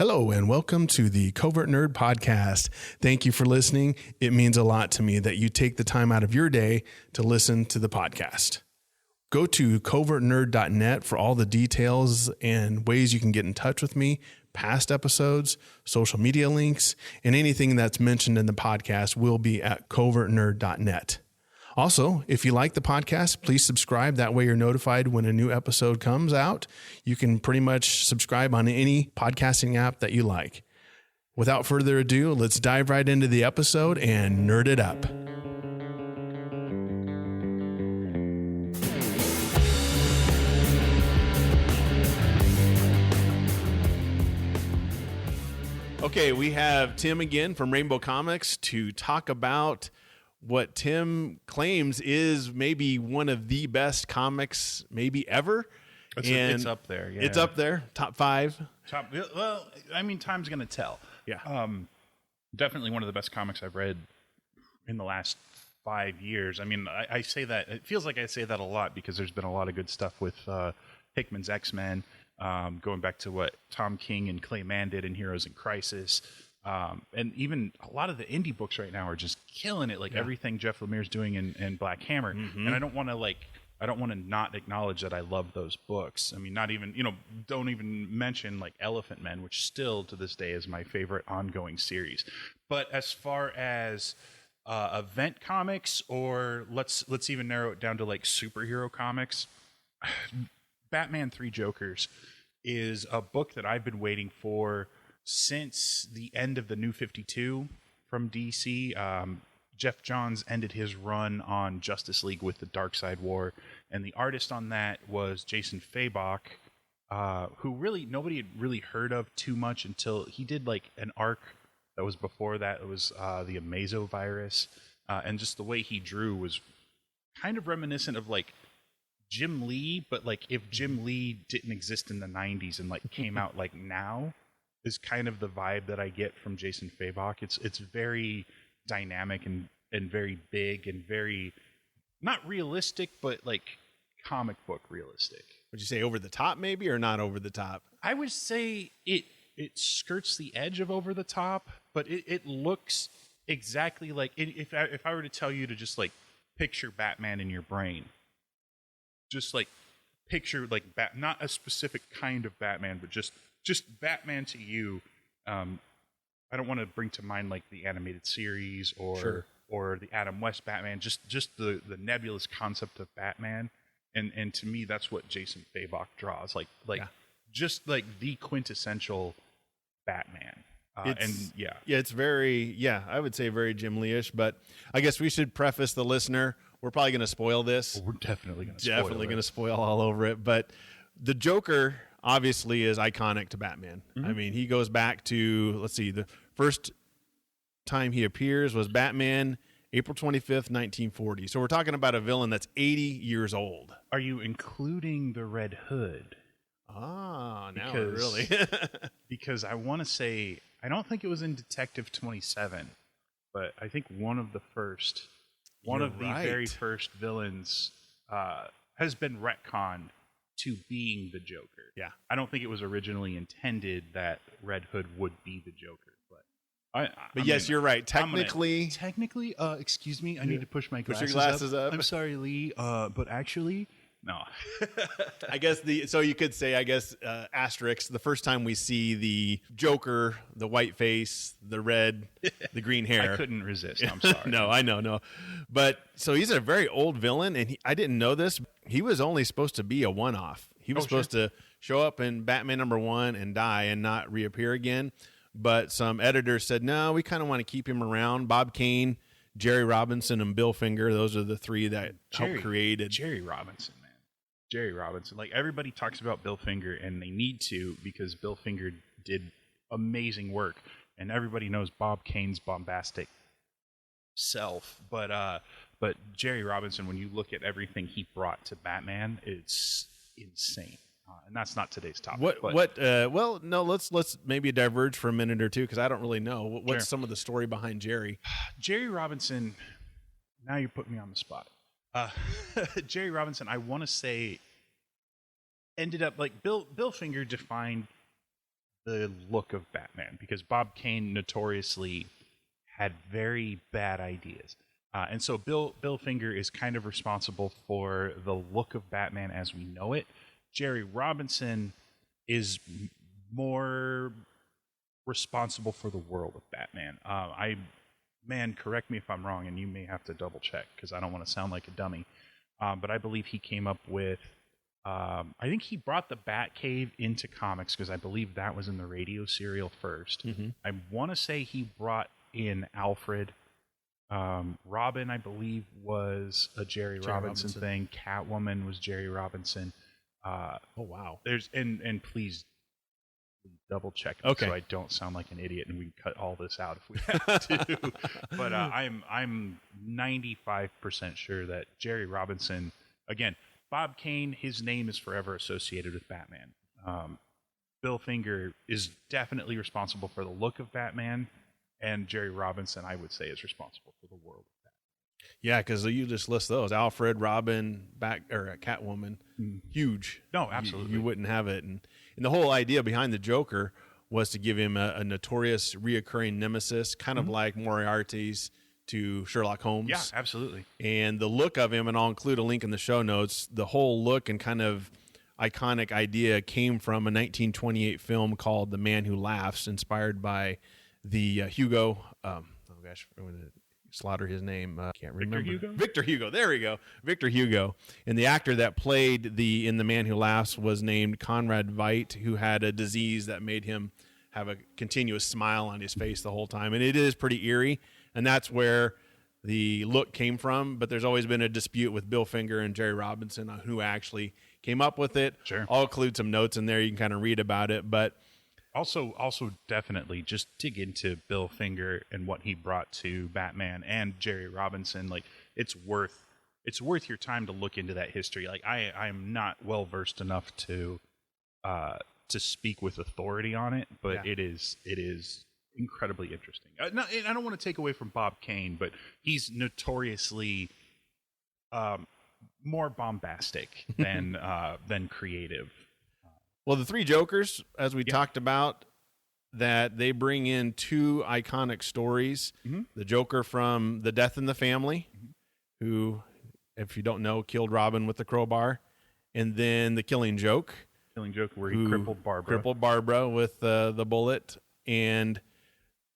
Hello and welcome to the Covert Nerd Podcast. Thank you for listening. It means a lot to me that you take the time out of your day to listen to the podcast. Go to covertnerd.net for all the details and ways you can get in touch with me, past episodes, social media links, and anything that's mentioned in the podcast will be at covertnerd.net. Also, if you like the podcast, please subscribe. That way you're notified when a new episode comes out. You can pretty much subscribe on any podcasting app that you like. Without further ado, let's dive right into the episode and nerd it up. Okay, we have Tim again from Rainbow Comics to talk about what Tim claims is maybe one of the best comics maybe ever. It's up there. Yeah. It's up there. Top 5. Well, I mean, time's going to tell. Yeah. Definitely one of the best comics I've read in the last 5 years. I mean, I say that, it feels like I say that a lot because there's been a lot of good stuff with Hickman's X-Men, going back to what Tom King and Clay Mann did in Heroes in Crisis. And even a lot of the indie books right now are just killing it. Like everything Jeff Lemire's doing in Black Hammer. Mm-hmm. And I don't want to not acknowledge that I love those books. I mean, not even, don't even mention like Elephant Men, which still to this day is my favorite ongoing series. But as far as event comics, or let's even narrow it down to like superhero comics, Batman 3 Jokers is a book that I've been waiting for since the end of the New 52 from DC. Jeff Johns ended his run on Justice League with the Darkseid War, and the artist on that was Jason Fabok, who really nobody had really heard of too much until he did like an arc that was before that. It was the Amazo virus, and just the way he drew was kind of reminiscent of like Jim Lee, but like if Jim Lee didn't exist in the 90s and like came out like now, is kind of the vibe that I get from Jason Fabok. It's very dynamic and very big and very not realistic, but like comic book realistic. Would you say over the top maybe, or not over the top? I would say it skirts the edge of over the top, but it looks exactly like if I were to tell you to just like picture Batman in your brain, just like picture like not a specific kind of Batman, but just Batman to you. I don't want to bring to mind like the animated series or the Adam West Batman, just the nebulous concept of Batman. And to me, that's what Jason Fabok draws, just like the quintessential Batman. It's very, I would say very Jim Lee-ish, but I guess we should preface the listener. We're probably going to spoil this. Well, we're definitely going to spoil all over it. But the Joker obviously is iconic to Batman. Mm-hmm. I mean, he goes back to, let's see, the first time he appears was Batman, April 25th, 1940. So we're talking about a villain that's 80 years old. Are you including the Red Hood? Ah, now really. Because I want to say, I don't think it was in Detective 27, but I think one of the very first villains has been retconned to being the Joker. Yeah. I don't think it was originally intended that Red Hood would be the Joker. But yes, you're right. Technically, excuse me, I need to push my glasses, your glasses up. I'm sorry, Lee, but actually, no. I guess you could say, asterisk, the first time we see the Joker, the white face, the red, the green hair. I couldn't resist. I'm sorry. No, I know. But so he's a very old villain, and I didn't know this. He was only supposed to be a one-off. He was supposed to show up in Batman #1 and die and not reappear again. But some editors said, no, we kind of want to keep him around. Bob Kane, Jerry Robinson, and Bill Finger, those are the three that helped create it. Jerry Robinson, man. Jerry Robinson. Like, everybody talks about Bill Finger, and they need to, because Bill Finger did amazing work. And everybody knows Bob Kane's bombastic self. But Jerry Robinson, when you look at everything he brought to Batman, it's insane. And that's not today's topic. Let's maybe diverge for a minute or two, because I don't really know. What's some of the story behind Jerry? Jerry Robinson, now you put me on the spot. Jerry Robinson, I want to say, ended up like Bill Finger defined the look of Batman, because Bob Kane notoriously had very bad ideas. And so Bill Finger is kind of responsible for the look of Batman as we know it. Jerry Robinson is more responsible for the world of Batman. Man, correct me if I'm wrong, and you may have to double check because I don't want to sound like a dummy. But I believe he came up with, I think he brought the Batcave into comics because I believe that was in the radio serial first. Mm-hmm. I want to say he brought in Alfred. Robin, I believe, was a Jerry Robinson thing. Catwoman was Jerry Robinson. Oh wow! There's and please double check so I don't sound like an idiot, and we can cut all this out if we have to. But I'm 95% sure that Jerry Robinson, again, Bob Kane, his name is forever associated with Batman. Bill Finger is definitely responsible for the look of Batman, and Jerry Robinson, I would say, is responsible for the world of Batman. Yeah, because you just list those: Alfred, Robin, Catwoman, huge. No, absolutely, you wouldn't have it. And the whole idea behind the Joker was to give him a notorious, reoccurring nemesis, kind of like Moriarty's to Sherlock Holmes. Yeah, absolutely. And the look of him, and I'll include a link in the show notes. The whole look and kind of iconic idea came from a 1928 film called The Man Who Laughs, inspired by the Hugo. I'm going to slaughter his name. Can't remember. Victor Hugo. There we go. Victor Hugo. And the actor that played in The Man Who Laughs was named Conrad Veidt, who had a disease that made him have a continuous smile on his face the whole time. And it is pretty eerie. And that's where the look came from. But there's always been a dispute with Bill Finger and Jerry Robinson on who actually came up with it. Sure. I'll include some notes in there. You can kind of read about it. But Also, definitely just dig into Bill Finger and what he brought to Batman and Jerry Robinson. Like, it's worth your time to look into that history. Like, I'm not well versed enough to speak with authority on it, but it is incredibly interesting. And I don't want to take away from Bob Kane, but he's notoriously more bombastic than creative. Well, the three Jokers, as we talked about, that they bring in two iconic stories. Mm-hmm. The Joker from The Death in the Family, who, if you don't know, killed Robin with the crowbar. And then The Killing Joke. Killing Joke, where he crippled Barbara. Crippled Barbara with the bullet. And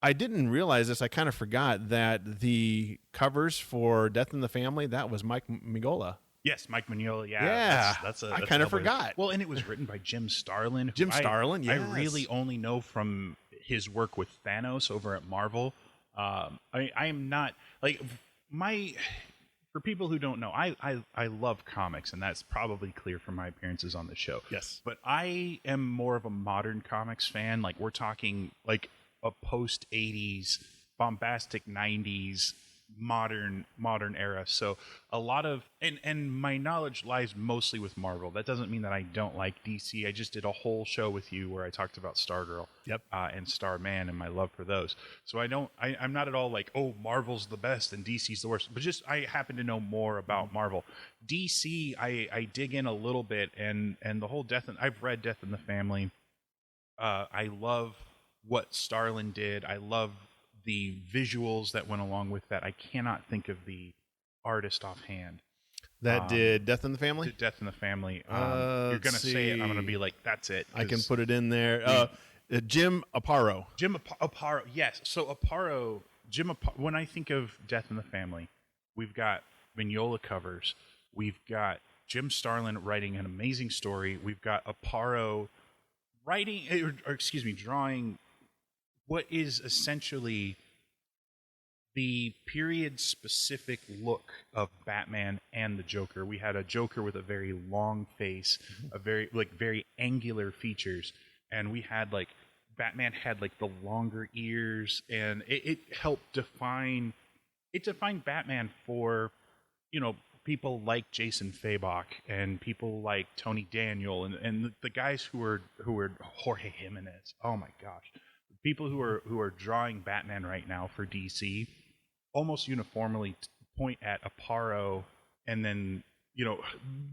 I didn't realize this. I kind of forgot that the covers for Death in the Family, that was Mike Mignola. Yes, Mike Mignola. Yeah. I kind of forgot. Well, and it was written by Jim Starlin. Starlin, yes. I really only know from his work with Thanos over at Marvel. I am not like for people who don't know, I love comics, and that's probably clear from my appearances on the show. Yes, but I am more of a modern comics fan. Like, we're talking like a post 80s, bombastic 90s. Modern era. So a lot of and my knowledge lies mostly with Marvel. That doesn't mean that I don't like DC. I just did a whole show with you where I talked about Stargirl and Starman and my love for those. So I'm not at all like, oh, Marvel's the best and DC's the worst, but just I happen to know more about Marvel. DC, I dig in a little bit, and the whole I've read Death in the Family. I love what Starlin did. I love the visuals that went along with that. I cannot think of the artist offhand. That did Death in the Family? Did Death in the Family. You're going to say it, I'm going to be like, that's it. I can put it in there. Jim Aparo. Jim Aparo, yes. So Aparo, when I think of Death in the Family, we've got Mignola covers. We've got Jim Starlin writing an amazing story. We've got Aparo drawing what is essentially the period-specific look of Batman and the Joker. We had a Joker with a very long face, a very angular features, and we had Batman had the longer ears, and it helped define Batman for people like Jason Fabok and people like Tony Daniel and the guys who are Jorge Jimenez. Oh my gosh. People who are drawing Batman right now for DC almost uniformly point at Aparo, and then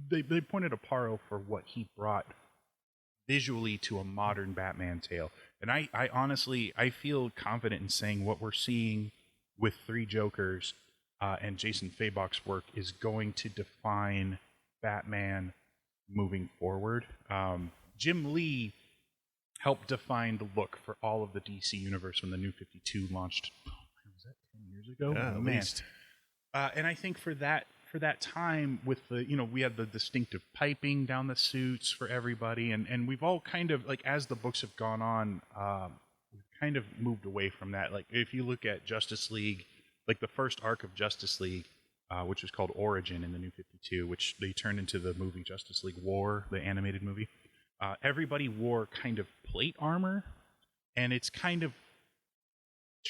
they pointed Aparo for what he brought visually to a modern Batman tale. And I honestly, I feel confident in saying what we're seeing with Three Jokers and Jason Fabok's work is going to define Batman moving forward. Jim Lee helped define the look for all of the DC universe when the New 52 launched. Was that 10 years ago? Yeah, at least. And I think for that time, with the, we had the distinctive piping down the suits for everybody, and we've all kind of, like, as the books have gone on, we've kind of moved away from that. Like, if you look at Justice League, like the first arc of Justice League, which was called Origin in the New 52, which they turned into the movie Justice League War, the animated movie. Everybody wore kind of plate armor, and it's kind of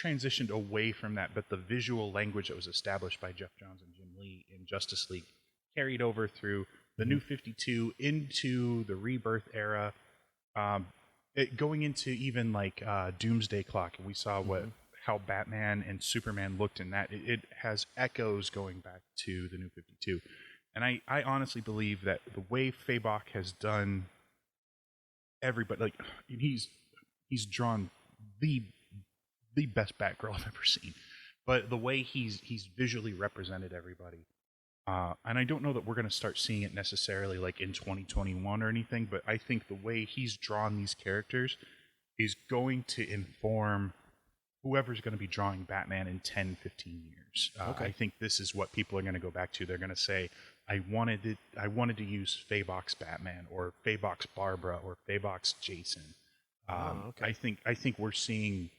transitioned away from that, but the visual language that was established by Jeff Johns and Jim Lee in Justice League carried over through the New 52 into the Rebirth era, going into even like Doomsday Clock, and we saw how Batman and Superman looked in that. It has echoes going back to the New 52, and I honestly believe that the way Fabok has done everybody, like, he's drawn the best Batgirl I've ever seen, but the way he's visually represented everybody, and I don't know that we're going to start seeing it necessarily like in 2021 or anything, but I think the way he's drawn these characters is going to inform whoever's going to be drawing Batman in 10, 15 years. I think this is what people are going to go back to. They're going to say, I wanted to use Fabok's Batman, or Fabok's Barbara, or Fabok's Jason. I think we're seeing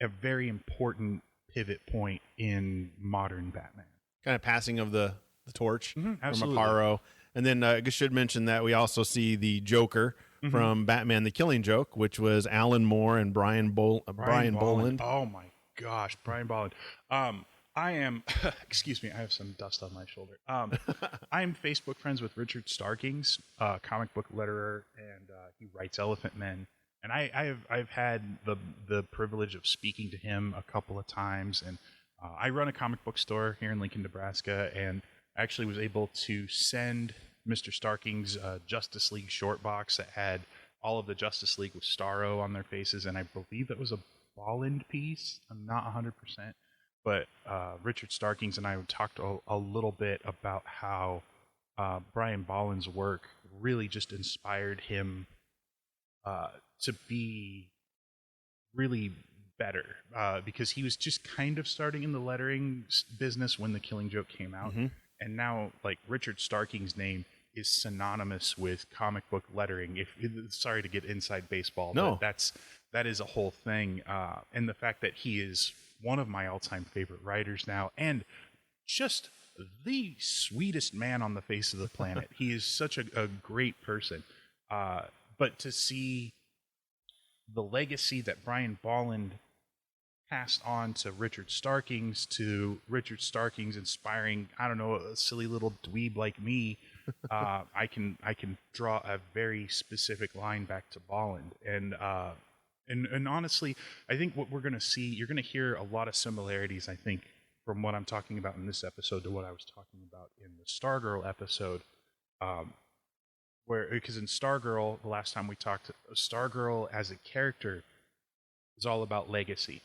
a very important pivot point in modern Batman. Kind of passing of the torch from absolutely. Aparo. And then I should mention that we also see the Joker from Batman the Killing Joke, which was Alan Moore and Brian Boland. Oh my gosh, Brian Boland. I am, excuse me, I have some dust on my shoulder. I am Facebook friends with Richard Starkings, comic book letterer, and he writes Elephant Men. And I've had the privilege of speaking to him a couple of times, and I run a comic book store here in Lincoln, Nebraska, and I actually was able to send Mr. Starkings Justice League short box that had all of the Justice League with Starro on their faces, and I believe that was a Bolland piece. I'm not 100%, but Richard Starkings and I talked a little bit about how Brian Bolland's work really just inspired him to be really better, because he was just kind of starting in the lettering business when The Killing Joke came out, and now, like, Richard Starking's name is synonymous with comic book lettering. Sorry to get inside baseball, but that is a whole thing, and the fact that he is one of my all-time favorite writers now, and just the sweetest man on the face of the planet. He is such a great person, but to see the legacy that Brian Bolland passed on to Richard Starkings inspiring, I don't know, a silly little dweeb like me, I can draw a very specific line back to Bolland, and honestly, I think what we're going to see, you're going to hear a lot of similarities, I think, from what I'm talking about in this episode to what I was talking about in the Stargirl episode, because in Stargirl, the last time we talked, Stargirl as a character is all about legacy.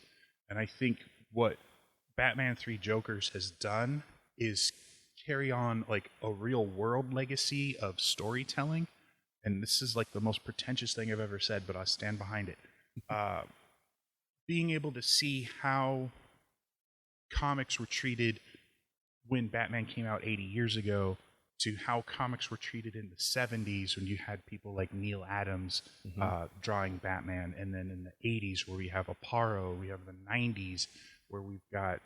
And I think what Batman 3 Jokers has done is carry on like a real world legacy of storytelling. And this is like the most pretentious thing I've ever said, but I stand behind it. Being able to see how comics were treated when Batman came out 80 years ago, to how comics were treated in the 70s when you had people like Neil Adams drawing Batman, and then in the 80s where we have Aparo, we have the 90s where we've got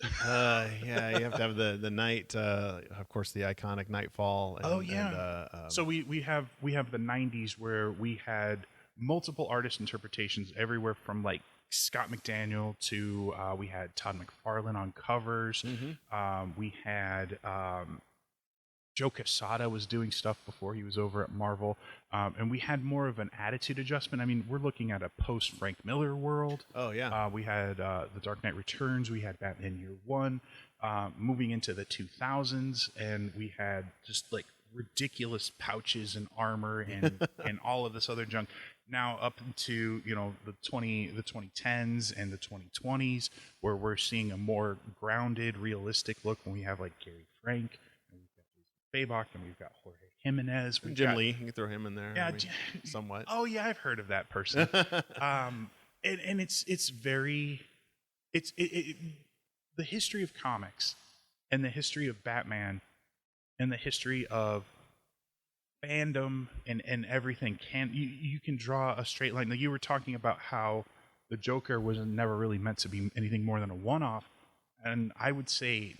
you have to have the night, of course, the iconic Nightfall. And, so we have the 90s where we had multiple artist interpretations everywhere from like Scott McDaniel to we had Todd McFarlane on covers. We had Joe Quesada was doing stuff before he was over at Marvel, and we had more of an attitude adjustment. I mean, we're looking at a post Frank Miller world. We had The Dark Knight Returns. We had Batman Year One, moving into the 2000s, and we had just like ridiculous pouches and armor and all of this other junk. Now up into the 2010s and the 2020s, where we're seeing a more grounded, realistic look when we have like Gary Frank, and we've got Jason Babach, and we've got Jorge Jimenez, Jim Lee. You can throw him in there. Yeah, somewhat. Oh yeah, I've heard of that person. And it's very the history of comics and the history of Batman and the history of fandom and everything you can draw a straight line. Like you were talking about how the Joker was never really meant to be anything more than a one-off, and I would say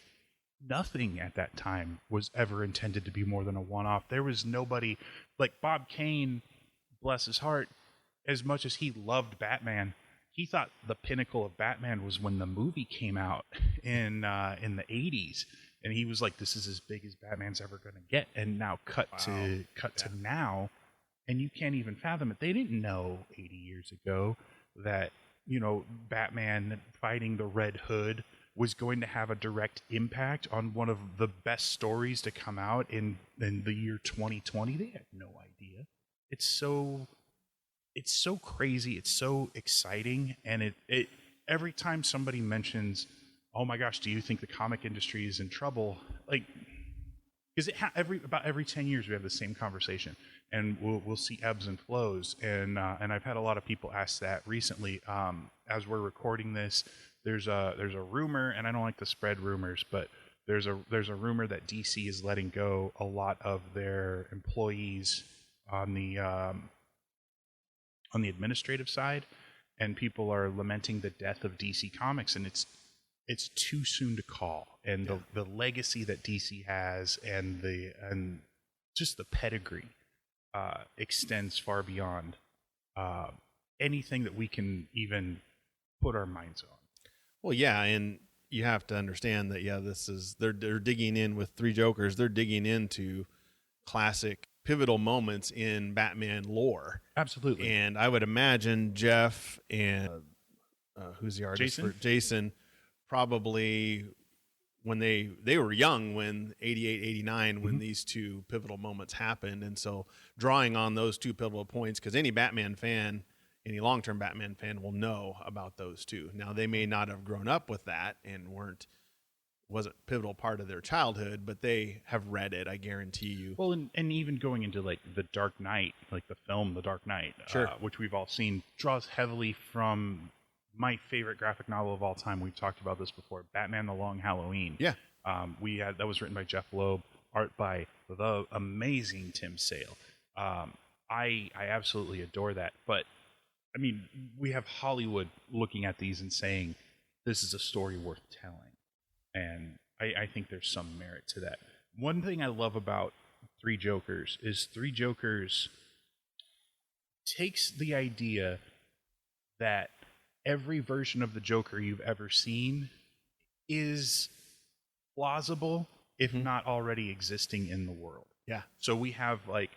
nothing at that time was ever intended to be more than a one-off. There was nobody like Bob Kane, bless his heart, as much as he loved Batman, he thought the pinnacle of Batman was when the movie came out in the 80s. And he was like, this is as big as Batman's ever going to get. And now cut to now, and you can't even fathom it. They didn't know 80 years ago that, Batman fighting the Red Hood was going to have a direct impact on one of the best stories to come out in the year 2020. They had no idea. It's so crazy. It's so exciting. And it every time somebody mentions, oh my gosh, do you think the comic industry is in trouble? Like, because about every 10 years we have the same conversation, and we'll see ebbs and flows. And I've had a lot of people ask that recently. As we're recording this, there's a rumor, and I don't like to spread rumors, but there's a rumor that DC is letting go a lot of their employees on the administrative side, and people are lamenting the death of DC Comics, and it's too soon to call. And the legacy that DC has and just the pedigree extends far beyond anything that we can even put our minds on. Well, yeah, and you have to understand that they're digging in with Three Jokers. They're digging into classic pivotal moments in Batman lore. Absolutely. And I would imagine Jeff and who's the artist for Jason, probably when they were young when 88, 89, when these two pivotal moments happened. And so drawing on those two pivotal points, because any any long-term Batman fan will know about those two. Now, they may not have grown up with that and wasn't a pivotal part of their childhood, but they have read it, I guarantee you. Well, and even going into like The Dark Knight, like the film The Dark Knight, sure. Which we've all seen, draws heavily from my favorite graphic novel of all time. We've talked about this before, Batman: The Long Halloween. Yeah. That was written by Jeff Loeb, art by the amazing Tim Sale. I absolutely adore that. But I mean, we have Hollywood looking at these and saying, this is a story worth telling. And I think there's some merit to that. One thing I love about Three Jokers is Three Jokers takes the idea that every version of the Joker you've ever seen is plausible, if not already existing in the world. Yeah. So we have like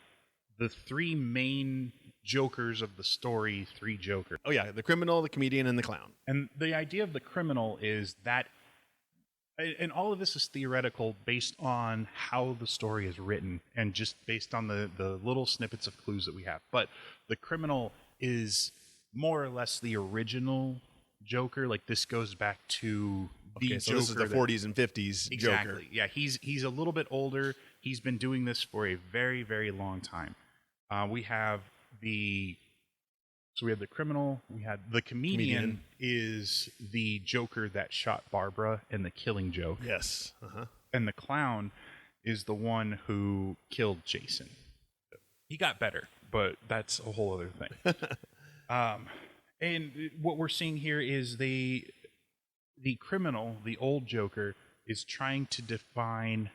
the three main Jokers of the story, Three Jokers. Oh yeah, the criminal, the comedian, and the clown. And the idea of the criminal is that, and all of this is theoretical based on how the story is written and just based on the little snippets of clues that we have. But the criminal is more or less the original Joker. Like, this goes back to the Joker. So this is the 40s and 50s exactly. Joker. Yeah, he's a little bit older. He's been doing this for a very, very long time. We have the criminal. We had the comedian is the Joker that shot Barbara in The Killing Joke. Yes. Uh-huh. And the clown is the one who killed Jason. He got better, but that's a whole other thing. And what we're seeing here is the criminal, the old Joker, is trying to define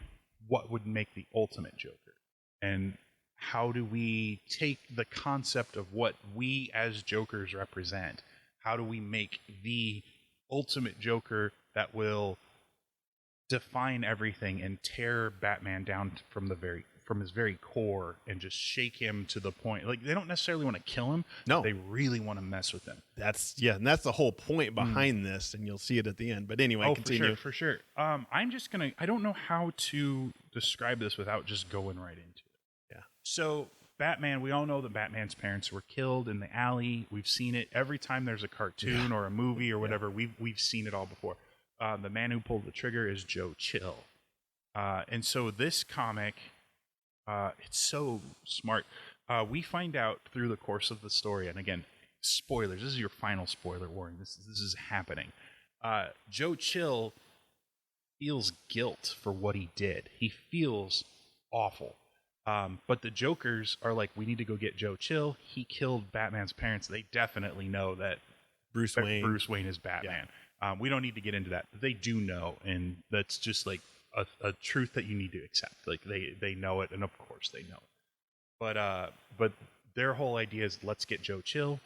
what would make the ultimate Joker. And how do we take the concept of what we as Jokers represent? How do we make the ultimate Joker that will define everything and tear Batman down from the very from his very core and just shake him to the point. Like, they don't necessarily want to kill him. No. They really want to mess with him. And that's the whole point behind this, and you'll see it at the end. But anyway, continue. For sure. I'm just going to, I don't know how to describe this without just going right into it. Yeah. So, Batman, we all know that Batman's parents were killed in the alley. We've seen it every time there's a cartoon or a movie or whatever. We've seen it all before. The man who pulled the trigger is Joe Chill. And so this comic, it's so smart. We find out through the course of the story, and again, spoilers. This is your final spoiler warning. This is happening. Joe Chill feels guilt for what he did. He feels awful. But the Jokers are like, we need to go get Joe Chill. He killed Batman's parents. They definitely know that Bruce Wayne is Batman. Yeah. We don't need to get into that. They do know, and that's just like a truth that you need to accept. Like they know it, and of course they know it. But their whole idea is, let's get Joe Chill,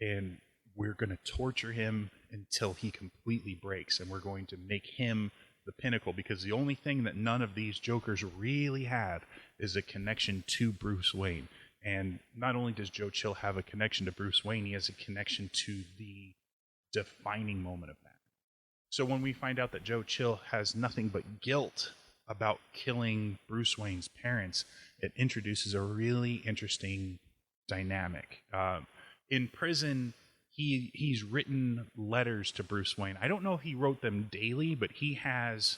and we're going to torture him until he completely breaks, and we're going to make him the pinnacle, because the only thing that none of these Jokers really have is a connection to Bruce Wayne. And not only does Joe Chill have a connection to Bruce Wayne, he has a connection to the defining moment of that. So when we find out that Joe Chill has nothing but guilt about killing Bruce Wayne's parents, it introduces a really interesting dynamic. In prison, he's written letters to Bruce Wayne. I don't know if he wrote them daily, but he has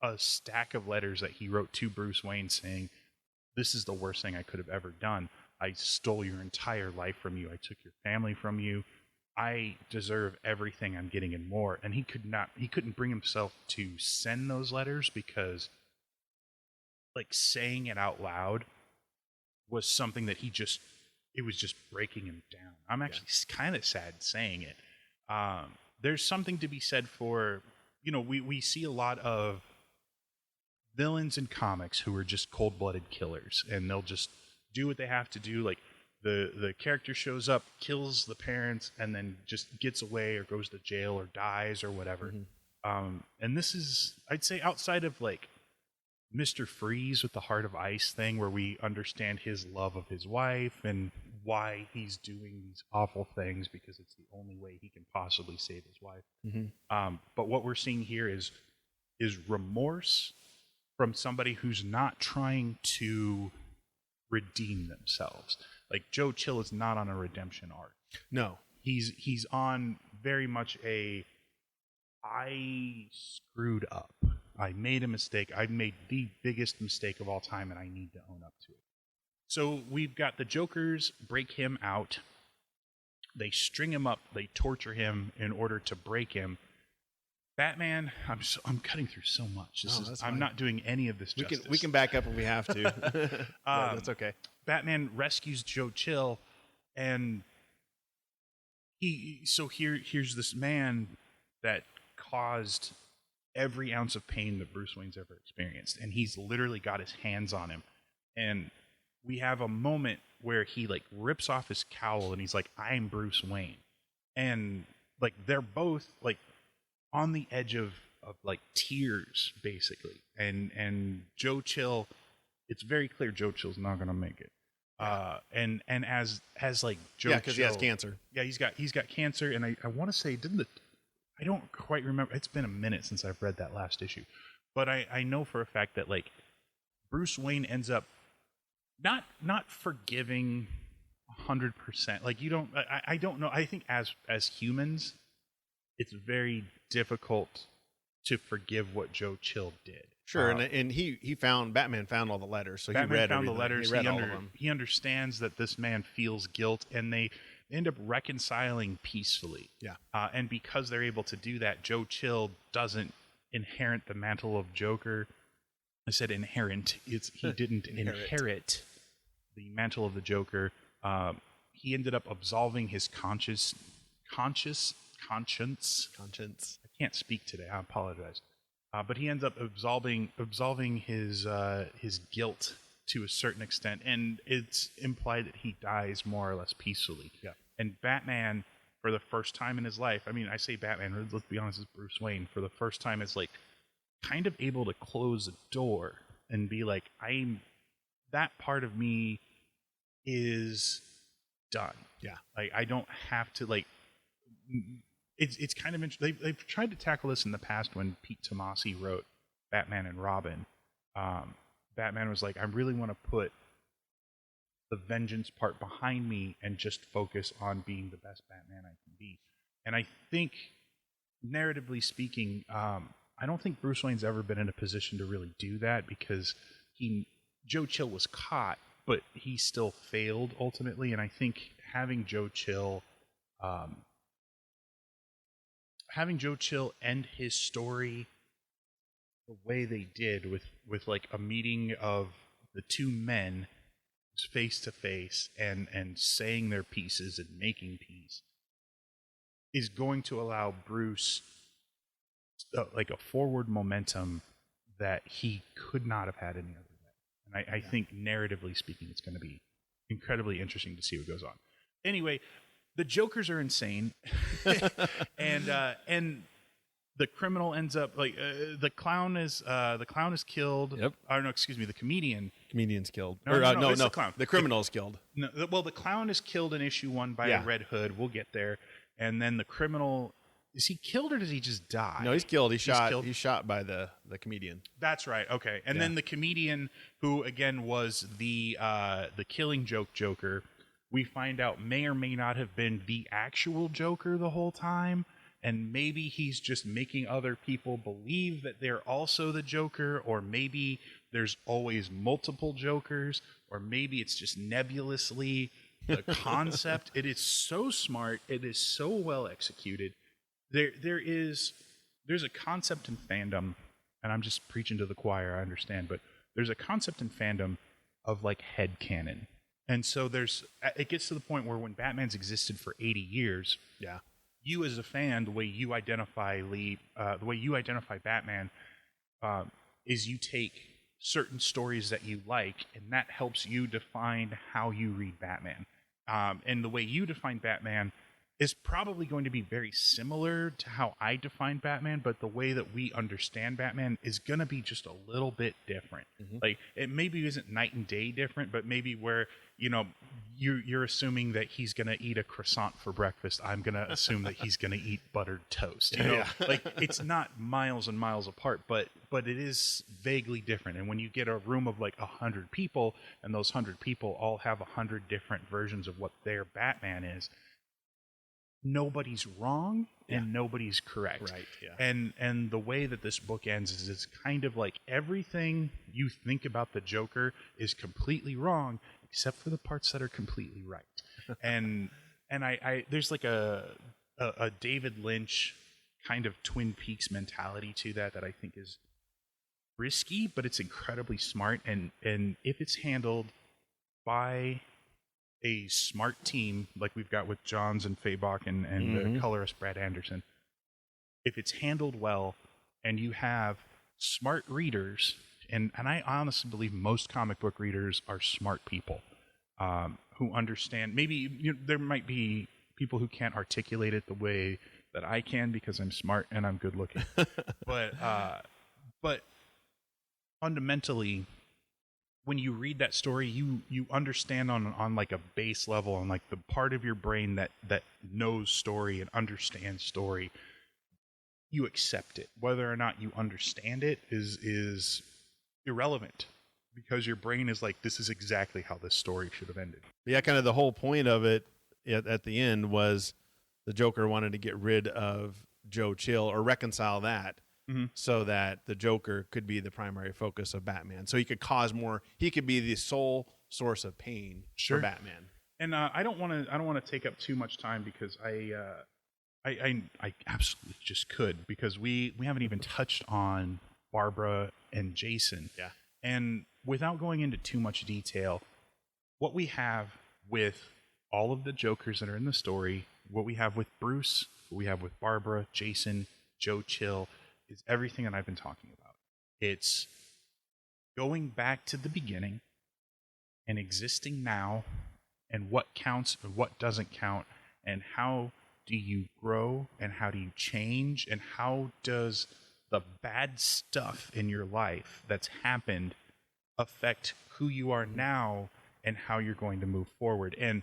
a stack of letters that he wrote to Bruce Wayne saying, this is the worst thing I could have ever done. I stole your entire life from you. I took your family from you. I deserve everything I'm getting and more. And he couldn't bring himself to send those letters because, like, saying it out loud was something that it was just breaking him down. I'm actually kind of sad saying it. There's something to be said for, we see a lot of villains in comics who are just cold-blooded killers, and they'll just do what they have to do. Like, the character shows up, kills the parents, and then just gets away or goes to jail or dies or whatever. Mm-hmm. And this is, I'd say, outside of, like, Mr. Freeze with the Heart of Ice thing, where we understand his love of his wife and why he's doing these awful things because it's the only way he can possibly save his wife. Mm-hmm. But what we're seeing here is remorse from somebody who's not trying to redeem themselves. Like, Joe Chill is not on a redemption arc. No. He's on very much I screwed up. I made a mistake. I made the biggest mistake of all time, and I need to own up to it. So we've got the Jokers break him out. They string him up. They torture him in order to break him. Batman, I'm cutting through so much. I'm not doing any of this justice. We can back up if we have to. That's okay. Batman rescues Joe Chill, and here's this man that caused every ounce of pain that Bruce Wayne's ever experienced, and he's literally got his hands on him. And we have a moment where he, like, rips off his cowl, and he's like, I'm Bruce Wayne. And, like, they're both, like, on the edge of like tears, basically. And Joe Chill, it's very clear Joe Chill's not going to make it. And as like Joe Chill, because he has cancer. Yeah, he's got cancer, and I want to say, I don't quite remember. It's been a minute since I've read that last issue, but I know for a fact that, like, Bruce Wayne ends up not forgiving 100%. Like, you don't. I don't know. I think as humans, it's very difficult to forgive what Joe Chill did. Sure, and Batman found all the letters, so Batman he read found everything. the letters. He read all of them. He understands that this man feels guilt, and they end up reconciling peacefully. Yeah. And because they're able to do that, Joe Chill doesn't inherit the mantle of Joker. I said inherent. He didn't inherit the mantle of the Joker. He ended up absolving his conscience. I can't speak today. I apologize. But he ends up absolving his guilt to a certain extent, and it's implied that he dies more or less peacefully. Yeah. And Batman, for the first time in his life, I mean, I say Batman, let's be honest, it's Bruce Wayne, for the first time is, like, kind of able to close a door and be like, I'm that part of me is done. Yeah. Like, I don't have to, like, it's kind of interesting. They've tried to tackle this in the past when Pete Tomasi wrote Batman and Robin. Batman was like, I really want to put the vengeance part behind me and just focus on being the best Batman I can be. And I think, narratively speaking, I don't think Bruce Wayne's ever been in a position to really do that, because Joe Chill was caught, but he still failed ultimately. And I think having Joe Chill end his story the way they did, with like a meeting of the two men face to face and saying their pieces and making peace, is going to allow Bruce like a forward momentum that he could not have had any other way. And I think, narratively speaking, it's going to be incredibly interesting to see what goes on. Anyway, the Jokers are insane, and the criminal ends up like the clown is killed. Yep. Or no, excuse me, the comedian. Comedian's killed. No, the clown. The criminal's killed. No, well, the clown is killed in issue 1 by a Red Hood. We'll get there. And then the criminal, is he killed or does he just die? No, he's killed. He's shot by the comedian. That's right. Okay. And then the comedian, who again was the Killing Joke Joker, we find out may or may not have been the actual Joker the whole time. And maybe he's just making other people believe that they're also the Joker, or maybe there's always multiple Jokers, or maybe it's just nebulously the concept. It is so smart. It is so well executed. There's a concept in fandom, and I'm just preaching to the choir, I understand, but there's a concept in fandom of like headcanon. And so it gets to the point where when Batman's existed for 80 years, you as a fan, the way you identify Batman, is you take certain stories that you like, and that helps you define how you read Batman. And the way you define Batman is probably going to be very similar to how I define Batman, but the way that we understand Batman is going to be just a little bit different. Mm-hmm. Like, it maybe isn't night and day different, but maybe where, you're assuming that he's going to eat a croissant for breakfast, I'm going to assume that he's going to eat buttered toast. Like, it's not miles and miles apart, but it is vaguely different. And when you get a room of like 100 people, and those 100 people all have 100 different versions of what their Batman is, nobody's wrong and nobody's correct. Right. Yeah. And the way that this book ends is it's kind of like everything you think about the Joker is completely wrong, except for the parts that are completely right. and I there's like a David Lynch kind of Twin Peaks mentality to that I think is risky, but it's incredibly smart. And if it's handled by a smart team like we've got with Johns and Fabok and the colorist Brad Anderson, if it's handled well and you have smart readers, and I honestly believe most comic book readers are smart people who understand. Maybe there might be people who can't articulate it the way that I can because I'm smart and I'm good looking, but fundamentally, when you read that story, you understand on like a base level, on like the part of your brain that knows story and understands story, you accept it. Whether or not you understand it is irrelevant, because your brain is like, this is exactly how this story should have ended. Yeah, kind of the whole point of it at the end was the Joker wanted to get rid of Joe Chill, or reconcile that, so that the Joker could be the primary focus of Batman. So he could cause more. He could be the sole source of pain for Batman. And I don't want to take up too much time, because I absolutely just could, because we haven't even touched on Barbara and Jason. Yeah. And without going into too much detail, what we have with all of the Jokers that are in the story, what we have with Bruce, what we have with Barbara, Jason, Joe Chill, is everything that I've been talking about. It's going back to the beginning and existing now, and what counts and what doesn't count, and how do you grow and how do you change, and how does the bad stuff in your life that's happened affect who you are now and how you're going to move forward. And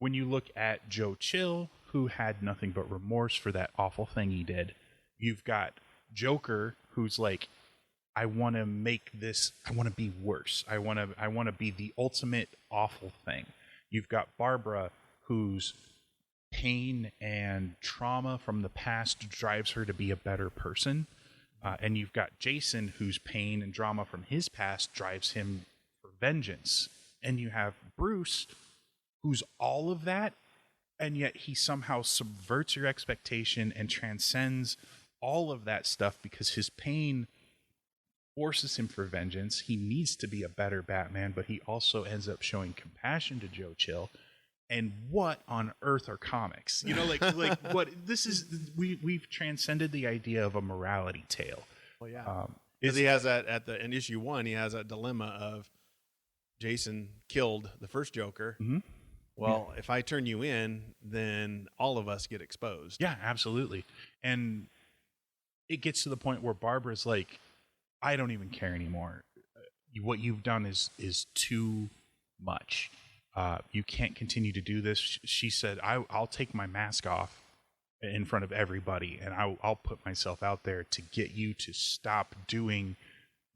when you look at Joe Chill, who had nothing but remorse for that awful thing he did, you've got Joker, who's like, I want to make this, I want to be worse. I want to be the ultimate awful thing. You've got Barbara, whose pain and trauma from the past drives her to be a better person. And you've got Jason, whose pain and drama from his past drives him for vengeance. And you have Bruce, who's all of that, and yet he somehow subverts your expectation and transcends all of that stuff because his pain forces him for vengeance. He needs to be a better Batman, but he also ends up showing compassion to Joe Chill. And what on earth are comics? You know, like what this is. We've transcended the idea of a morality tale. Well, yeah, because he has that in issue 1. He has that dilemma of Jason killed the first Joker. Mm-hmm. Well, if I turn you in, then all of us get exposed. Yeah, absolutely. And it gets to the point where Barbara's like, I don't even care anymore. What you've done is too much. You can't continue to do this. She said, I'll take my mask off in front of everybody, and I'll put myself out there to get you to stop doing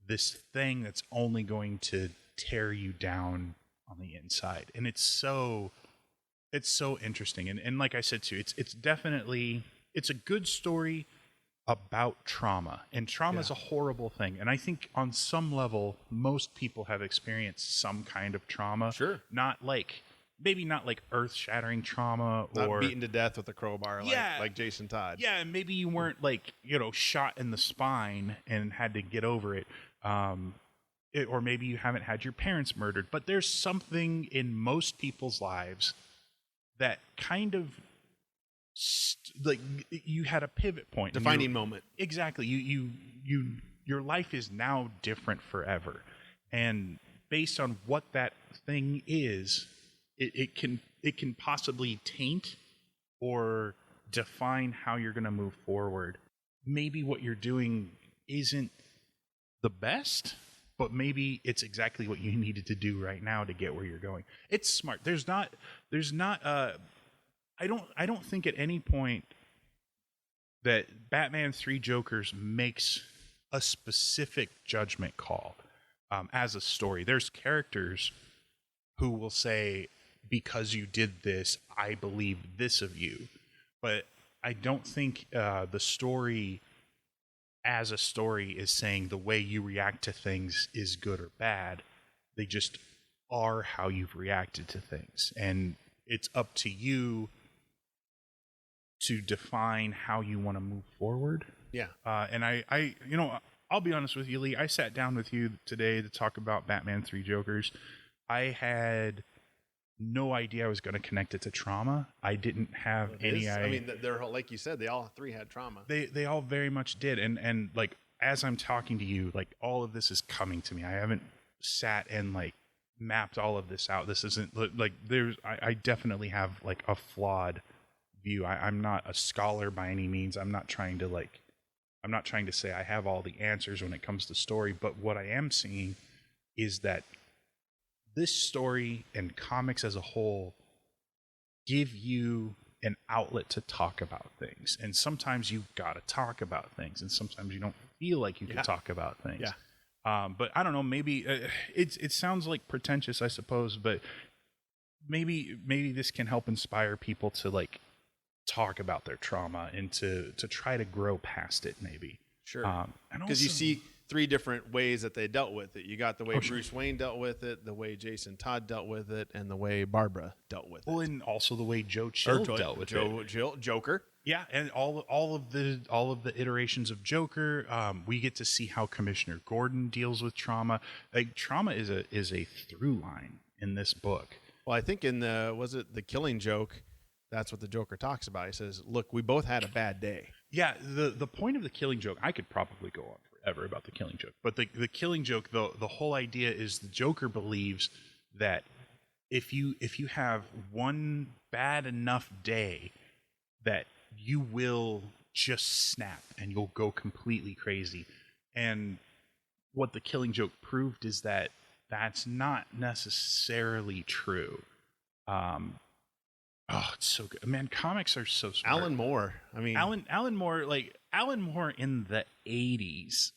this thing that's only going to tear you down on the inside. And it's so interesting. And like I said too, it's definitely, it's a good story about trauma, and trauma is a horrible thing. And I think on some level, most people have experienced some kind of trauma. Sure. Maybe not like earth-shattering trauma, not or beaten to death with a crowbar like Jason Todd. Yeah, and maybe you weren't shot in the spine and had to get over it. Or maybe you haven't had your parents murdered. But there's something in most people's lives that kind of you had a pivot point, defining moment. Exactly. Your life is now different forever, and based on what that thing is, it can possibly taint or define how you're going to move forward. Maybe what you're doing isn't the best, but maybe it's exactly what you needed to do right now to get where you're going. It's smart. I don't think at any point that Batman 3 Jokers makes a specific judgment call as a story. There's characters who will say, because you did this, I believe this of you. But I don't think the story as a story is saying the way you react to things is good or bad. They just are how you've reacted to things. And it's up to you to define how you want to move forward. Yeah. And I'll be honest with you, Lee. I sat down with you today to talk about Batman 3 Jokers. I had no idea I was going to connect it to trauma. I didn't have any idea. I mean, they're like you said, they all 3 had trauma. They all very much did. And like, as I'm talking to you, like, all of this is coming to me. I haven't sat and like mapped all of this out. This isn't like I definitely have like a flawed view. I'm not a scholar by any means. I'm not trying to say I have all the answers when it comes to story, but what I am seeing is that this story and comics as a whole give you an outlet to talk about things. And sometimes you've got to talk about things, and sometimes you don't feel like you can talk about things. Yeah. But I don't know, maybe it sounds like pretentious, I suppose, but maybe this can help inspire people to like talk about their trauma and to try to grow past it, maybe. Sure. Because you see 3 different ways that they dealt with it. You got the way Bruce Wayne dealt with it, the way Jason Todd dealt with it, and the way Barbara dealt with it. Well, and also the way Joe Chill dealt with it. Joker. Yeah, and all of the iterations of Joker. We get to see how Commissioner Gordon deals with trauma. Like, trauma is a through line in this book. Well, I think in the Killing Joke, that's what the Joker talks about. He says, look, we both had a bad day. Yeah, the point of the Killing Joke, I could probably go on forever about the Killing Joke, but the Killing Joke, the whole idea is the Joker believes that if you have one bad enough day, that you will just snap and you'll go completely crazy. And what the Killing Joke proved is that that's not necessarily true. Oh, it's so good, man. Comics are so smart. Alan Moore. I mean, Alan Moore in the 80s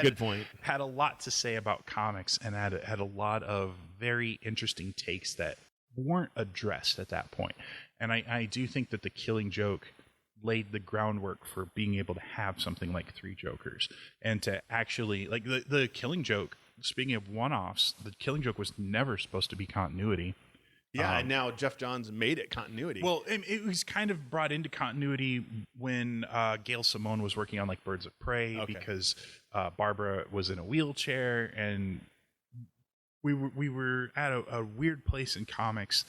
good point. Had a lot to say about comics and had a lot of very interesting takes that weren't addressed at that point. And I do think that the Killing Joke laid the groundwork for being able to have something like 3 Jokers and to actually, like, the Killing Joke, speaking of one-offs, the Killing Joke was never supposed to be continuity. Yeah, and now Jeff Johns made it continuity. Well, it was kind of brought into continuity when Gail Simone was working on like Birds of Prey, because Barbara was in a wheelchair, and we were at a weird place in comics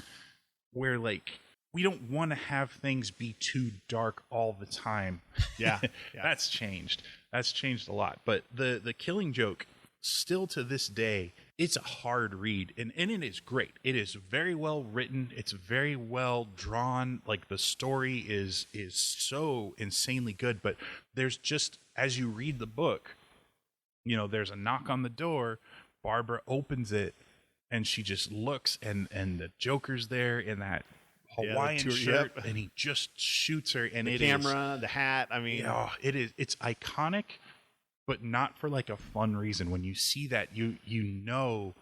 where, like, we don't want to have things be too dark all the time. Yeah. That's changed. That's changed a lot. But the Killing Joke, still to this day, it's a hard read, and it is great. It is very well written. It's very well drawn. Like, the story is so insanely good. But there's just, as you read the book, you know, there's a knock on the door. Barbara opens it, and she just looks, and the Joker's there in that Hawaiian shirt, and he just shoots her. And the camera, the hat. I mean, it's iconic. But not for like a fun reason. When you see that, you know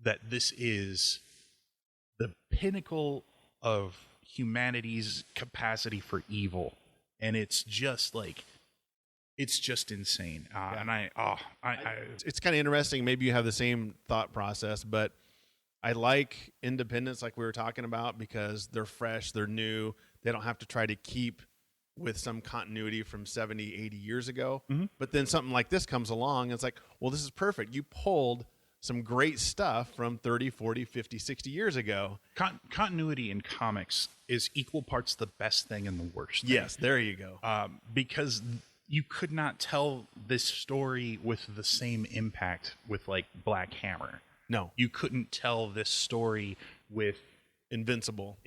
that this is the pinnacle of humanity's capacity for evil, and it's just like, it's just insane. And it's kind of interesting. Maybe you have the same thought process, but I like independents, like we were talking about, because they're fresh, they're new, they don't have to try to keep with some continuity from 70, 80 years ago. Mm-hmm. But then something like this comes along, and it's like, well, this is perfect. You pulled some great stuff from 30, 40, 50, 60 years ago. Continuity in comics is equal parts the best thing and the worst thing. Yes, there you go. Because you could not tell this story with the same impact with, like, Black Hammer. No. You couldn't tell this story with Invincible.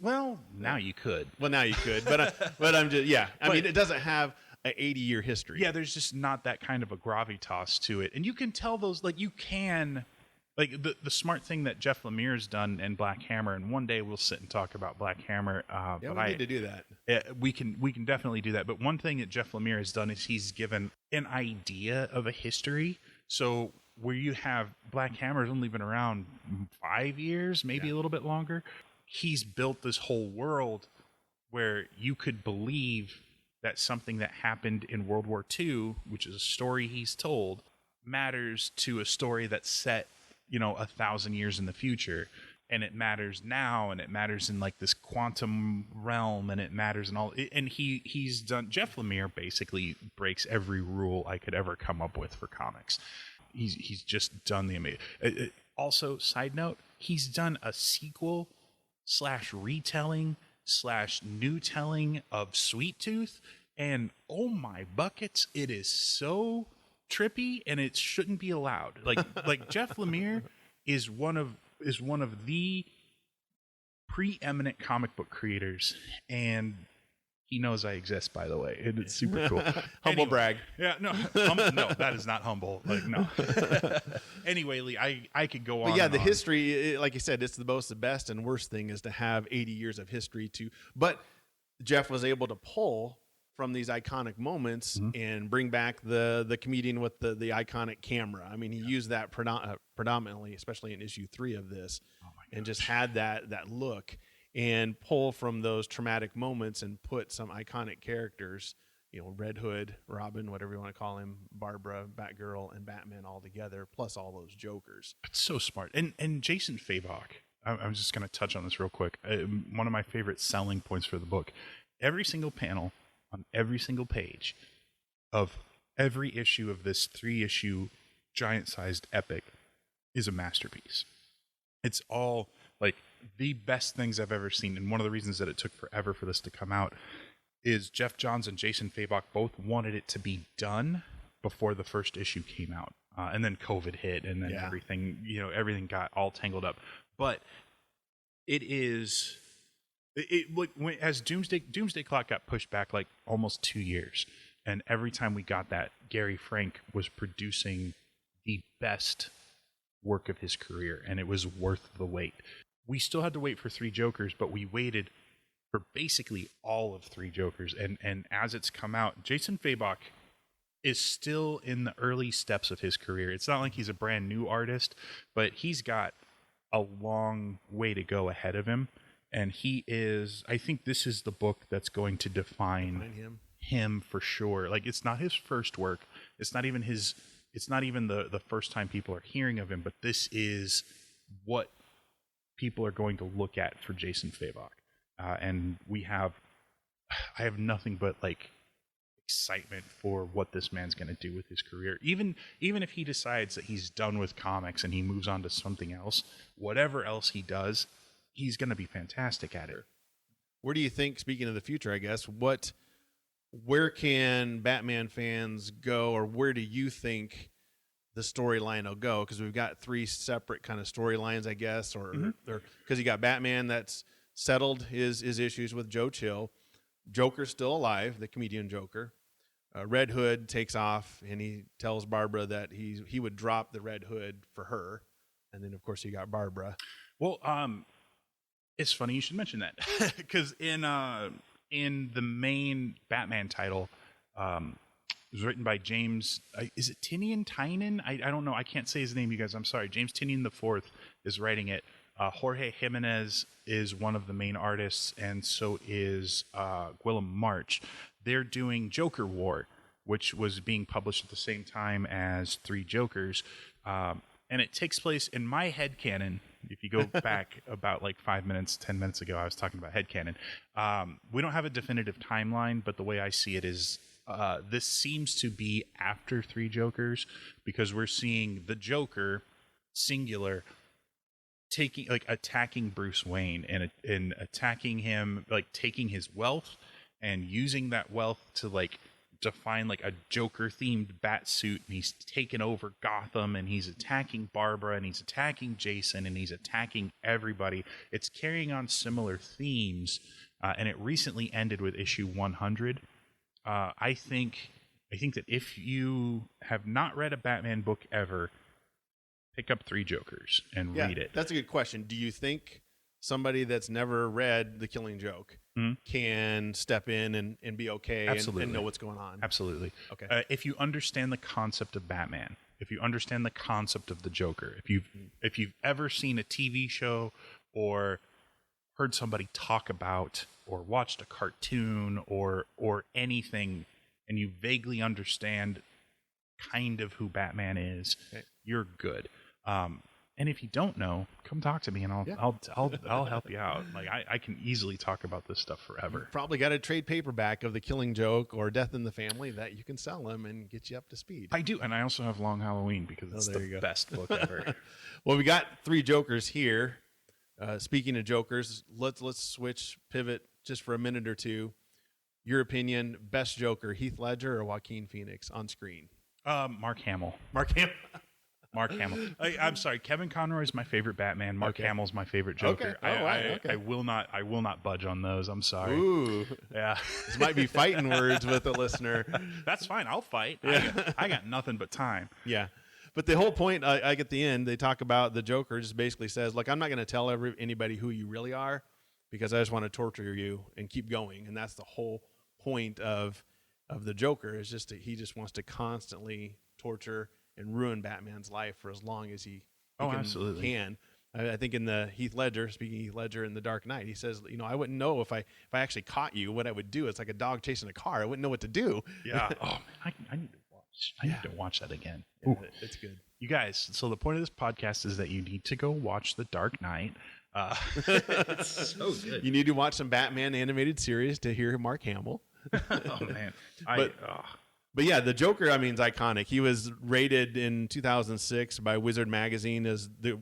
Well, now you could. But I'm just, yeah. I mean, it doesn't have an 80-year history. Yeah, there's just not that kind of a gravitas to it. And you can tell those, like, the smart thing that Jeff Lemire's done in Black Hammer, and one day we'll sit and talk about Black Hammer. We need to do that. We can definitely do that. But one thing that Jeff Lemire has done is he's given an idea of a history. So where you have Black Hammer's only been around 5 years, maybe a little bit longer, he's built this whole world where you could believe that something that happened in World War II, which is a story he's told, matters to a story that's set, 1,000 years in the future. And it matters now, and it matters in, like, this quantum realm, and it matters in all. And he's done. Jeff Lemire basically breaks every rule I could ever come up with for comics. He's just done the amazing. Also, side note, he's done a sequel / retelling / new telling of Sweet Tooth, and oh my buckets, it is so trippy, and it shouldn't be allowed. Like Jeff Lemire is one of the preeminent comic book creators, and he knows I exist, by the way. It's super cool. Humble brag. Yeah, no, no, that is not humble. Like, no. Anyway, Lee, I could go on. But yeah, the history, like you said, it's the best and worst thing is to have 80 years of history but Jeff was able to pull from these iconic moments and bring back the comedian with the iconic camera. I mean, he used that predominantly, especially in issue 3 of this, and just had that look. And pull from those traumatic moments and put some iconic characters, Red Hood, Robin, whatever you want to call him, Barbara, Batgirl, and Batman all together, plus all those Jokers. It's so smart. And Jason Fabok, I'm just going to touch on this real quick. One of my favorite selling points for the book, every single panel on every single page of every issue of this 3-issue giant-sized epic is a masterpiece. It's all, like, the best things I've ever seen, and one of the reasons that it took forever for this to come out is Jeff Johns and Jason Fabok both wanted it to be done before the first issue came out, and then COVID hit, and then everything got all tangled up. But as Doomsday Clock got pushed back like almost 2 years, And every time we got that, Gary Frank was producing the best work of his career, and it was worth the wait. We still had to wait for Three Jokers, but we waited for basically all of Three Jokers. And as it's come out, Jason Fabok is still in the early steps of his career. It's not like he's a brand new artist, but he's got a long way to go ahead of him. And he is, I think this is the book that's going to define him for sure. Like, it's not his first work. It's not even the first time people are hearing of him, but this is what people are going to look at for Jason Fabok. And I have nothing but like excitement for what this man's going to do with his career. Even if he decides that he's done with comics and he moves on to something else, whatever else he does, he's going to be fantastic at it. Where do you think, speaking of the future, I guess, where can Batman fans go, or where do you think the storyline will go? Because we've got three separate kind of storylines, I guess, or because you got Batman that's settled his issues with Joe Chill. Joker's still alive, the comedian Joker. Red Hood takes off, and he tells Barbara that he would drop the Red Hood for her. And then, of course, you got Barbara. Well, it's funny you should mention that, because in the main Batman title, it was written by James. Is it Tinian Tynan? I don't know. I can't say his name, you guys. I'm sorry. James Tinian IV is writing it. Jorge Jimenez is one of the main artists, and so is Gwillem March. They're doing Joker War, which was being published at the same time as Three Jokers. And it takes place in my headcanon. If you go back about like 5 minutes, 10 minutes ago, I was talking about headcanon. We don't have a definitive timeline, but the way I see it is this seems to be after Three Jokers, because we're seeing the Joker, singular, attacking Bruce Wayne and attacking him, like taking his wealth and using that wealth to like define like a Joker themed bat suit, and he's taken over Gotham, and he's attacking Barbara, and he's attacking Jason, and he's attacking everybody. It's carrying on similar themes, and it recently ended with issue 100. I think that if you have not read a Batman book ever, pick up Three Jokers and read it. That's a good question. Do you think somebody that's never read The Killing Joke can step in and be okay and know what's going on? Absolutely. Okay. If you understand the concept of Batman, if you understand the concept of the Joker, if you've ever seen a TV show or heard somebody talk about or watched a cartoon or anything, and you vaguely understand kind of who Batman is, you're good. And if you don't know, come talk to me, and I'll help you out. Like I can easily talk about this stuff forever. You've probably got a trade paperback of The Killing Joke or Death in the Family that you can sell them and get you up to speed. I do, and I also have Long Halloween because it's the best book ever. Well, we got Three Jokers here. Speaking of Jokers, let's pivot just for a minute or two. Your opinion: best Joker, Heath Ledger or Joaquin Phoenix on screen? Mark Hamill. Mark Hamill. Mark Hamill. I'm sorry. Kevin Conroy is my favorite Batman. Mark Hamill's my favorite Joker. Okay. I will not budge on those. I'm sorry. Ooh. Yeah. This might be fighting words with the listener. That's fine. I'll fight. Yeah. I got nothing but time. Yeah. But the whole point, I get the end, they talk about the Joker just basically says, look, I'm not going to tell anybody who you really are because I just want to torture you and keep going. And that's the whole point of the Joker, is just that he just wants to constantly torture and ruin Batman's life for as long as he absolutely can. I think in the Heath Ledger, speaking of Heath Ledger in The Dark Knight, he says, I wouldn't know if I actually caught you, what I would do. It's like a dog chasing a car. I wouldn't know what to do. Yeah. Oh, man, I need to watch. I need to watch that again. Yeah, it's good. You guys, so the point of this podcast is that you need to go watch The Dark Knight. It's so good. You need to watch some Batman animated series to hear Mark Hamill. Oh, man. But yeah, the Joker, is iconic. He was rated in 2006 by Wizard Magazine as the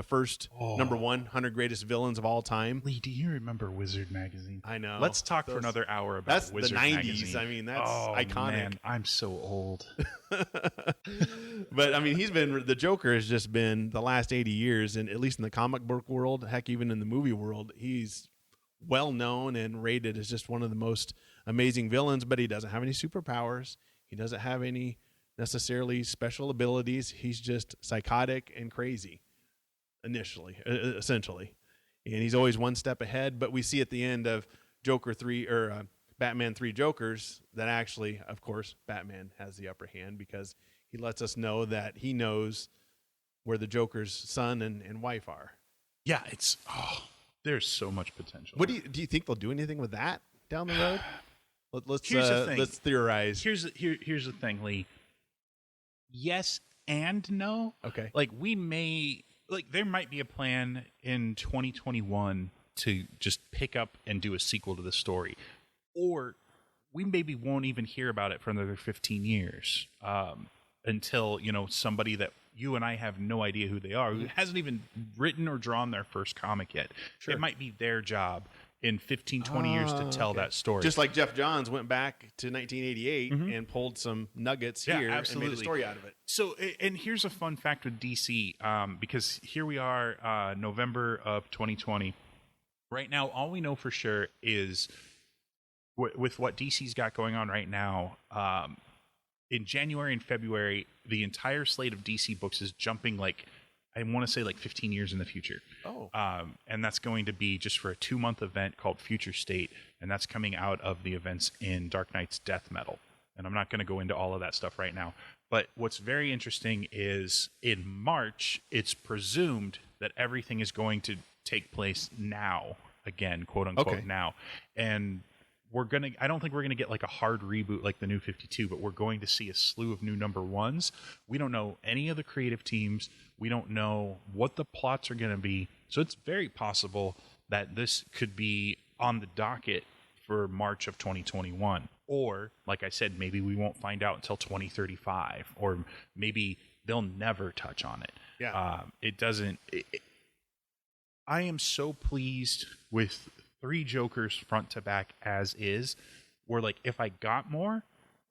first number 100 greatest villains of all time. Lee, do you remember Wizard Magazine? I know. Let's talk for another hour about Wizard Magazine. That's the 90s. That's iconic. Man, I'm so old. But the Joker has just been the last 80 years, and at least in the comic book world, heck, even in the movie world, he's well known and rated as just one of the most amazing villains, but he doesn't have any superpowers. He doesn't have any necessarily special abilities. He's just psychotic and crazy essentially. And he's always one step ahead, but we see at the end of Batman 3 Jokers that actually, of course, Batman has the upper hand because he lets us know that he knows where the Joker's son and wife are. Yeah, there's so much potential. What do you think they'll do anything with that down the road? Let's theorize. Here's the thing, Lee. Yes and no. Okay. Like there might be a plan in 2021 to just pick up and do a sequel to the story, or we maybe won't even hear about it for another 15 years until somebody that you and I have no idea who they are, who hasn't even written or drawn their first comic yet. Sure. It might be their job in 15, 20 years to tell that story. Just like Jeff Johns went back to 1988 and pulled some nuggets here and made a story out of it. So, and here's a fun fact with DC, because here we are, November of 2020. Right now, all we know for sure is with what DC's got going on right now, in January and February, the entire slate of DC books is jumping I want to say 15 years in the future. Oh. And that's going to be just for a 2-month event called Future State. And that's coming out of the events in Dark Knight's Death Metal. And I'm not going to go into all of that stuff right now. But what's very interesting is in March, it's presumed that everything is going to take place now, again, quote unquote now. And I don't think we're going to get a hard reboot like the New 52, but we're going to see a slew of new number ones. We don't know any of the creative teams. We don't know what the plots are going to be. So it's very possible that this could be on the docket for March of 2021. Or, like I said, maybe we won't find out until 2035, or maybe they'll never touch on it. Yeah. I am so pleased with 3 Jokers front to back as is, where if I got more,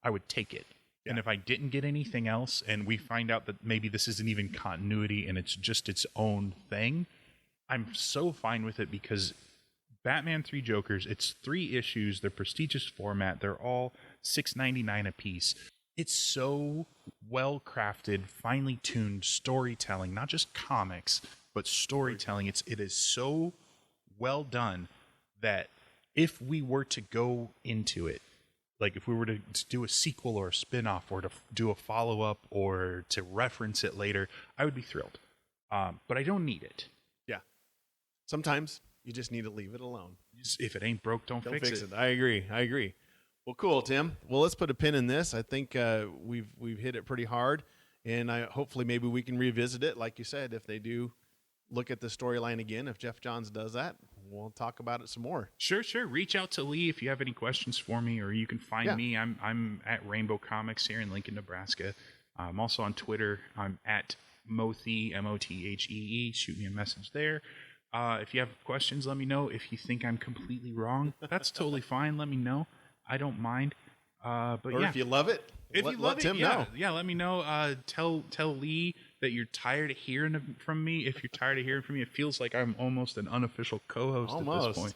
I would take it. Yeah. And if I didn't get anything else and we find out that maybe this isn't even continuity and it's just its own thing, I'm so fine with it because Batman 3 Jokers, it's 3 issues, they're prestigious format, they're all $6.99 a piece. It's so well crafted, finely tuned storytelling, not just comics, but storytelling. It is so well done that if we were to go into it, if we were to do a sequel or a spin-off or to do a follow-up or to reference it later, I would be thrilled. But I don't need it. Yeah. Sometimes you just need to leave it alone. If it ain't broke, don't fix it. I agree. Well, cool, Tim. Well, let's put a pin in this. I think we've hit it pretty hard, and hopefully maybe we can revisit it, like you said, if they do look at the storyline again. If Jeff Johns does that, we'll talk about it some more. Sure. Reach out to Lee if you have any questions for me, or you can find me. I'm at Rainbow Comics here in Lincoln, Nebraska. I'm also on Twitter. I'm at Mothee, Mothee. Shoot me a message there. If you have questions, let me know. If you think I'm completely wrong, that's totally fine. Let me know. I don't mind. If you love it, let Tim know. Yeah, let me know. Tell Lee that you're tired of hearing from me. If you're tired of hearing from me, it feels like I'm almost an unofficial co-host at this point.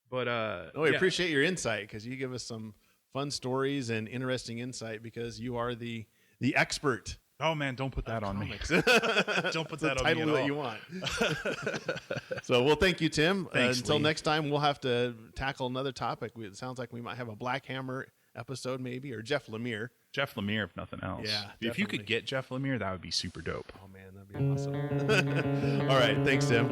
But we appreciate your insight because you give us some fun stories and interesting insight because you are the expert. Oh man, don't put that on me. Don't put that on me at all. Title that you want. So, well, thank you, Tim. Thanks, until Lee. Next time, we'll have to tackle another topic. It sounds like we might have a Black Hammer episode maybe, or Jeff Lemire. Jeff Lemire, if nothing else. Yeah, if you could get Jeff Lemire, that would be super dope. Oh man, that'd be awesome. All right, thanks, Tim.